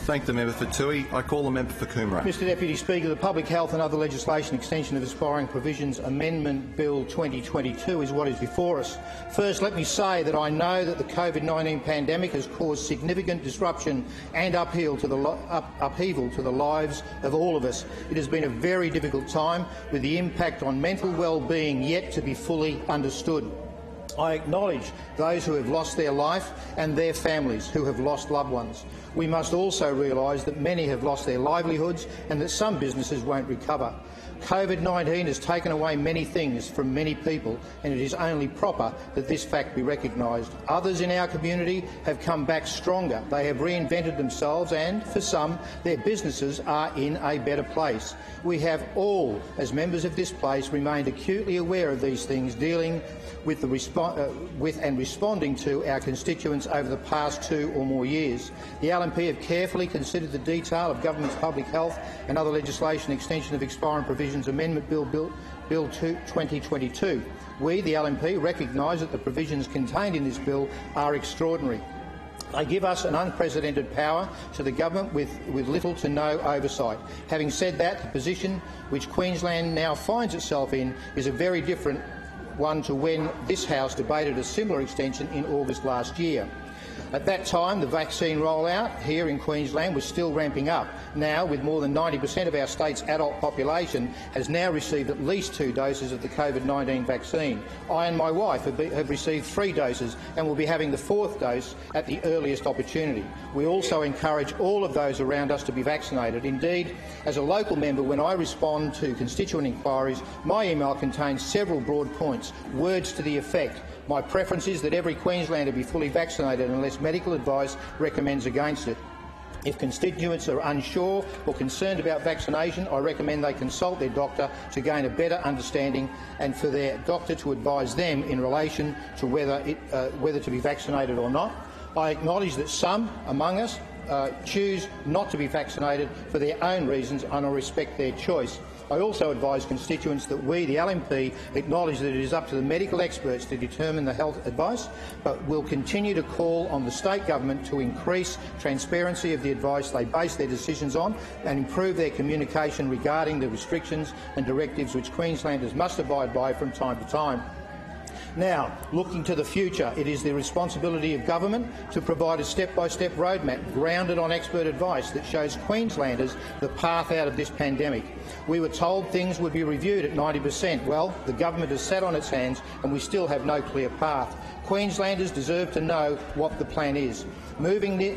Thank the member for Toohey. I call the member for Coomera. Mr Deputy Speaker, the Public Health and Other Legislation Extension of Expiring Provisions Amendment Bill 2022 is what is before us. First, let me say that I know that the COVID-19 pandemic has caused significant disruption and upheaval to the lives of all of us. It has been a very difficult time, with the impact on mental well-being yet to be fully understood. I acknowledge those who have lost their life and their families who have lost loved ones. We must also realise that many have lost their livelihoods and that some businesses won't recover. COVID-19 has taken away many things from many people, and it is only proper that this fact be recognised. Others in our community have come back stronger. They have reinvented themselves and, for some, their businesses are in a better place. We have all, as members of this place, remained acutely aware of these things, dealing with and responding to our constituents over the past 2 or more years. The LNP have carefully considered the detail of Government's public health and other legislation extension of expiring provisions Amendment Bill 2022. We, the LNP, recognise that the provisions contained in this bill are extraordinary. They give us an unprecedented power to the government with little to no oversight. Having said that, the position which Queensland now finds itself in is a very different one to when this House debated a similar extension in August last year. At that time, the vaccine rollout here in Queensland was still ramping up. Now, with more than 90% of our state's adult population has now received at least 2 doses of the COVID-19 vaccine. I and my wife have received 3 doses and will be having the 4th dose at the earliest opportunity. We also encourage all of those around us to be vaccinated. Indeed, as a local member, when I respond to constituent inquiries, my email contains several broad points, words to the effect: my preference is that every Queenslander be fully vaccinated unless medical advice recommends against it. If constituents are unsure or concerned about vaccination, I recommend they consult their doctor to gain a better understanding and for their doctor to advise them in relation to whether to be vaccinated or not. I acknowledge that some among us choose not to be vaccinated for their own reasons, and I respect their choice. I also advise constituents that we, the LNP, acknowledge that it is up to the medical experts to determine the health advice, but will continue to call on the state government to increase transparency of the advice they base their decisions on and improve their communication regarding the restrictions and directives which Queenslanders must abide by from time to time. Now, looking to the future, it is the responsibility of government to provide a step-by-step roadmap grounded on expert advice that shows Queenslanders the path out of this pandemic. We were told things would be reviewed at 90%. Well, the government has sat on its hands and we still have no clear path. Queenslanders deserve to know what the plan is. Moving the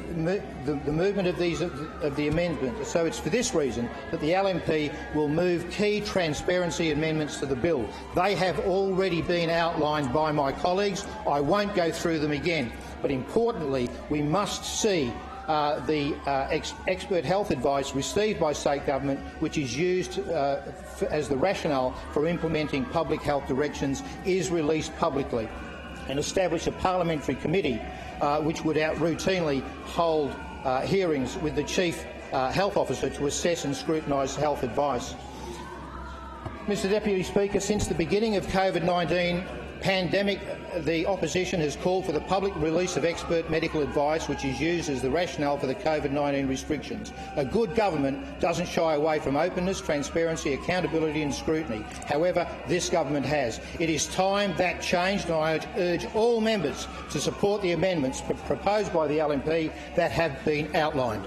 movement of the amendment. So it's for this reason that the LNP will move key transparency amendments to the bill. They have already been outlined by my colleagues. I won't go through them again. But importantly, we must see the expert health advice received by state government, which is used as the rationale for implementing public health directions, is released publicly, and establish a parliamentary committee which would routinely hold hearings with the Chief Health Officer to assess and scrutinise health advice. Mr Deputy Speaker, since the beginning of COVID-19 pandemic, the opposition has called for the public release of expert medical advice which is used as the rationale for the COVID-19 restrictions. A good government doesn't shy away from openness, transparency, accountability and scrutiny. However, this government has. It is time that changed, and I urge all members to support the amendments proposed by the LNP that have been outlined.